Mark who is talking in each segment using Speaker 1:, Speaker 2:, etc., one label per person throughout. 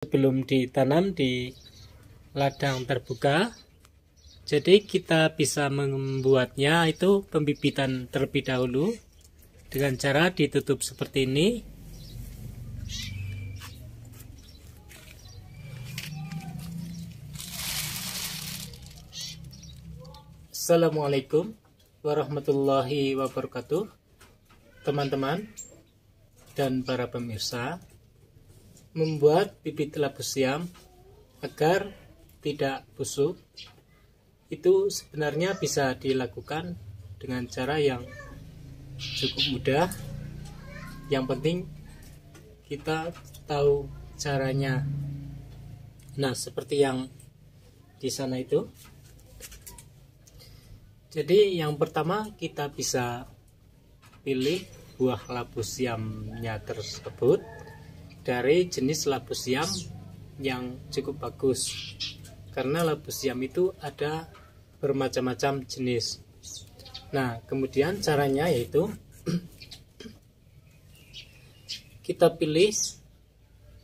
Speaker 1: Sebelum ditanam di ladang terbuka, jadi kita bisa membuatnya itu pembibitan terlebih dahulu dengan cara ditutup seperti ini. Assalamualaikum warahmatullahi wabarakatuh, teman-teman dan para pemirsa. Membuat bibit labu siam agar tidak busuk itu sebenarnya bisa dilakukan dengan cara yang cukup mudah. Yang penting kita tahu caranya. Nah, seperti yang di sana itu. Jadi yang pertama kita bisa pilih buah labu siamnya tersebut dari jenis labu siam yang cukup bagus, karena labu siam itu ada bermacam-macam jenis. Nah, kemudian caranya yaitu kita pilih,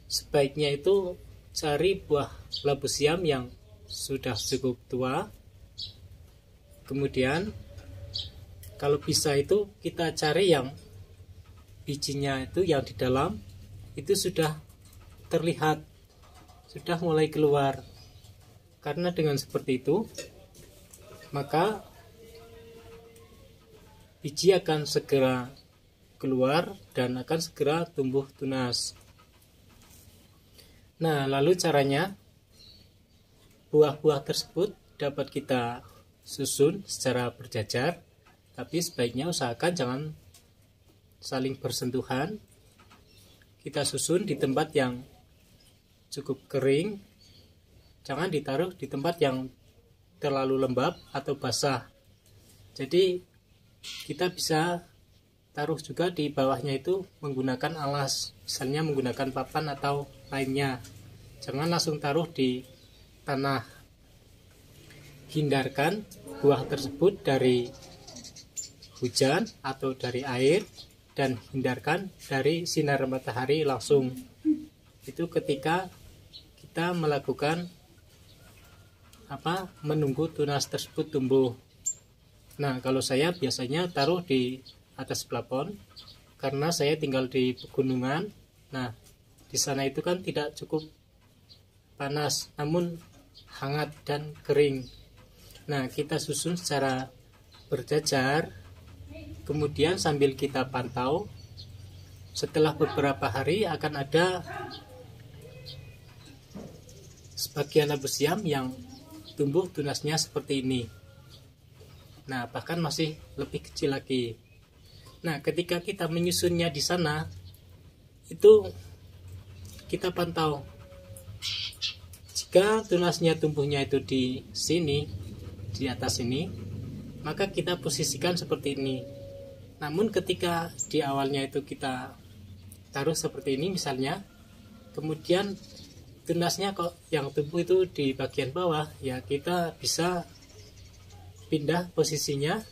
Speaker 1: sebaiknya itu cari buah labu siam yang sudah cukup tua. Kemudian kalau bisa itu kita cari yang bijinya itu yang di dalam itu sudah terlihat, sudah mulai keluar. Karena dengan seperti itu maka biji akan segera keluar dan akan segera tumbuh tunas. Nah, lalu caranya, buah-buah tersebut dapat kita susun secara berjajar, tapi sebaiknya usahakan jangan saling bersentuhan. Kita susun di tempat yang cukup kering, jangan ditaruh di tempat yang terlalu lembab atau basah. Jadi kita bisa taruh juga di bawahnya itu menggunakan alas, misalnya menggunakan papan atau lainnya. Jangan langsung taruh di tanah. Hindarkan buah tersebut dari hujan atau dari air, dan hindarkan dari sinar matahari langsung. Itu ketika kita melakukan menunggu tunas tersebut tumbuh. Nah, kalau saya biasanya taruh di atas plafon karena saya tinggal di pegunungan. Nah, di sana itu kan tidak cukup panas, namun hangat dan kering. Nah, kita susun secara berjajar. Kemudian sambil kita pantau, setelah beberapa hari akan ada sebagian labu siam yang tumbuh tunasnya seperti ini. Nah, bahkan masih lebih kecil lagi. Nah, ketika kita menyusunnya di sana, itu kita pantau. Jika tunasnya tumbuhnya itu di sini, di atas ini, maka kita posisikan seperti ini. Namun ketika di awalnya itu kita taruh seperti ini misalnya, kemudian tunasnya kok yang tumbuh itu di bagian bawah, ya kita bisa pindah posisinya.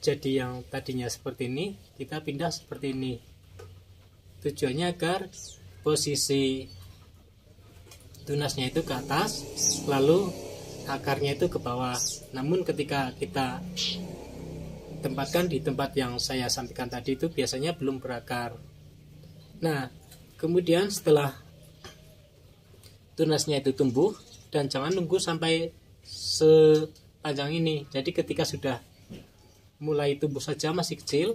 Speaker 1: Jadi yang tadinya seperti ini, kita pindah seperti ini. Tujuannya agar posisi tunasnya itu ke atas, lalu akarnya itu ke bawah. Namun ketika kita tempatkan di tempat yang saya sampaikan tadi itu biasanya belum berakar. Nah, kemudian setelah tunasnya itu tumbuh, dan jangan nunggu sampai sepanjang ini. Jadi ketika sudah mulai tumbuh saja masih kecil,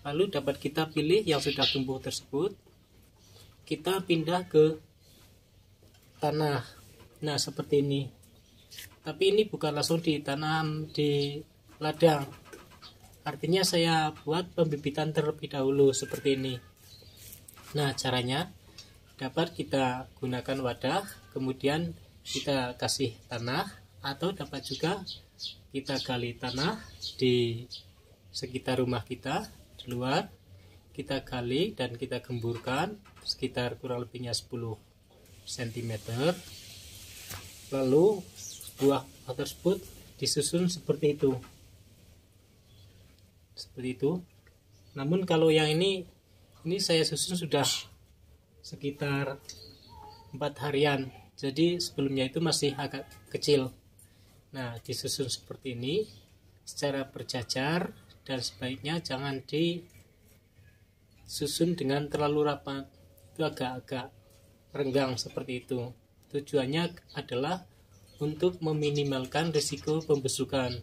Speaker 1: lalu dapat kita pilih yang sudah tumbuh tersebut, kita pindah ke tanah. Nah, seperti ini. Tapi ini bukan langsung ditanam di ladang. Artinya saya buat pembibitan terlebih dahulu seperti ini. Nah, caranya dapat kita gunakan wadah, kemudian kita kasih tanah, atau dapat juga kita gali tanah di sekitar rumah kita, di luar. Kita gali dan kita gemburkan sekitar kurang lebihnya 10 cm. Lalu buah tersebut disusun seperti itu. Seperti itu. Namun kalau yang ini saya susun sudah sekitar 4 harian. Jadi sebelumnya itu masih agak kecil. Nah, disusun seperti ini secara berjajar, dan sebaiknya jangan disusun dengan terlalu rapat. Itu agak-agak renggang seperti itu. Tujuannya adalah untuk meminimalkan risiko pembusukan.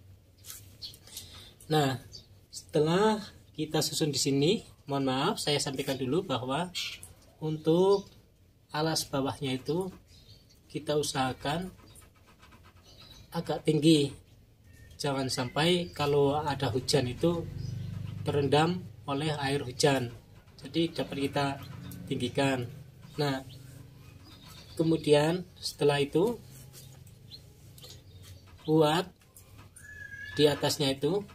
Speaker 1: Nah, setelah kita susun di sini, mohon maaf saya sampaikan dulu bahwa untuk alas bawahnya itu kita usahakan agak tinggi. Jangan sampai kalau ada hujan itu terendam oleh air hujan. Jadi dapat kita tinggikan. Nah, kemudian setelah itu buat di atasnya itu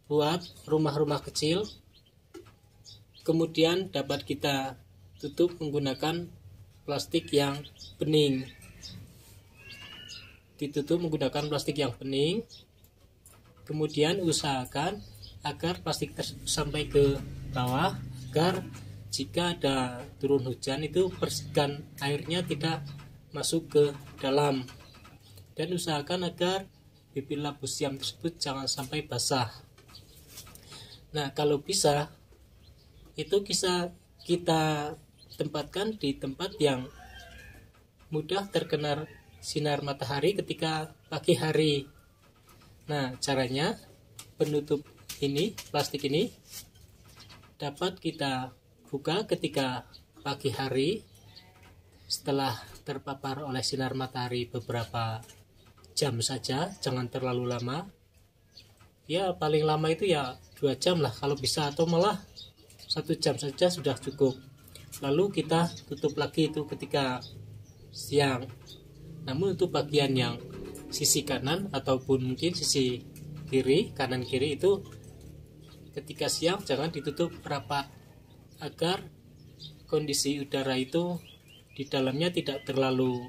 Speaker 1: buat rumah-rumah kecil, kemudian dapat kita tutup menggunakan plastik yang bening. Ditutup menggunakan plastik yang bening, kemudian usahakan agar plastik sampai ke bawah, agar jika ada turun hujan itu bersihkan airnya tidak masuk ke dalam, dan usahakan agar bibit labu siam tersebut jangan sampai basah. Nah, kalau bisa itu bisa kita tempatkan di tempat yang mudah terkena sinar matahari ketika pagi hari. Nah, caranya penutup ini, plastik ini dapat kita buka ketika pagi hari setelah terpapar oleh sinar matahari beberapa jam saja, jangan terlalu lama. Ya, paling lama itu ya 2 jam lah kalau bisa, atau malah 1 jam saja sudah cukup. Lalu kita tutup lagi itu ketika siang. Namun untuk bagian yang sisi kanan ataupun mungkin sisi kiri, kanan kiri itu ketika siang jangan ditutup rapat, agar kondisi udara itu di dalamnya tidak terlalu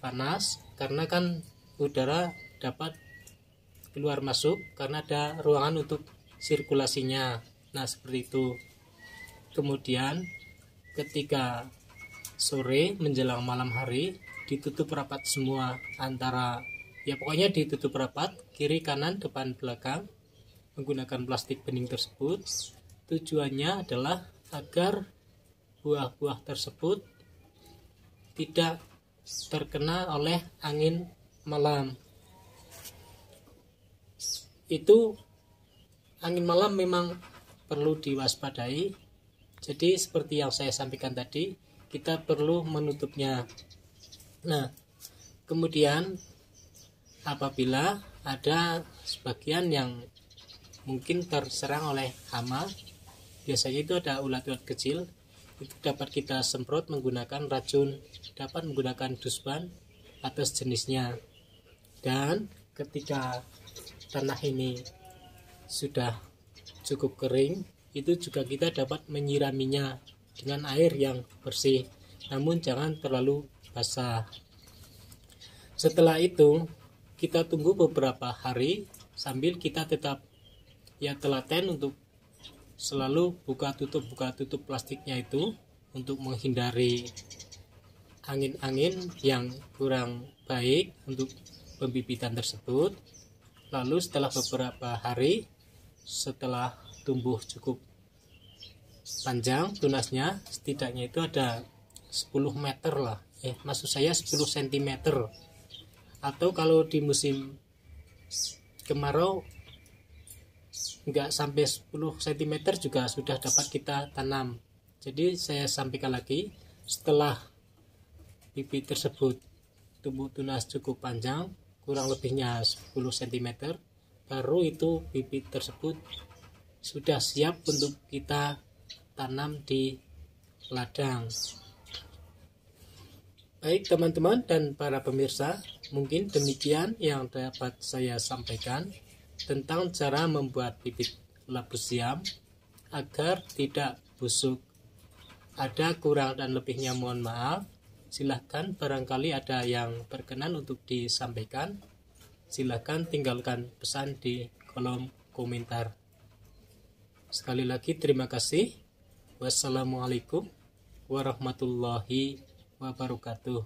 Speaker 1: panas, karena kan udara dapat keluar masuk karena ada ruangan untuk sirkulasinya. Nah, seperti itu. Kemudian ketika sore menjelang malam hari ditutup rapat semua, antara ya pokoknya ditutup rapat kiri kanan depan belakang menggunakan plastik bening tersebut. Tujuannya adalah agar buah-buah tersebut tidak terkena oleh angin malam. Itu angin malam memang perlu diwaspadai. Jadi seperti yang saya sampaikan tadi, kita perlu menutupnya. Nah, kemudian apabila ada sebagian yang mungkin terserang oleh hama, biasanya itu ada ulat-ulat kecil, itu dapat kita semprot menggunakan racun, dapat menggunakan duspan atau sejenisnya. Dan ketika tanah ini sudah cukup kering, itu juga kita dapat menyiraminya dengan air yang bersih, namun jangan terlalu basah. Setelah itu kita tunggu beberapa hari sambil kita tetap ya telaten untuk selalu buka tutup plastiknya itu untuk menghindari angin-angin yang kurang baik untuk pembibitan tersebut. Lalu setelah beberapa hari, setelah tumbuh cukup panjang tunasnya, setidaknya itu ada 10 meter lah, maksud saya 10 cm, atau kalau di musim kemarau enggak sampai 10 cm juga sudah dapat kita tanam. Jadi saya sampaikan lagi, setelah bibit tersebut tumbuh tunas cukup panjang, kurang lebihnya 10 cm, baru itu bibit tersebut sudah siap untuk kita tanam di ladang. Baik teman-teman dan para pemirsa, mungkin demikian yang dapat saya sampaikan tentang cara membuat bibit labu siam agar tidak busuk. Ada kurang dan lebihnya mohon maaf. Silahkan barangkali ada yang berkenan untuk disampaikan, silahkan tinggalkan pesan di kolom komentar. Sekali lagi terima kasih. Wassalamualaikum warahmatullahi wabarakatuh. wabarakatuh.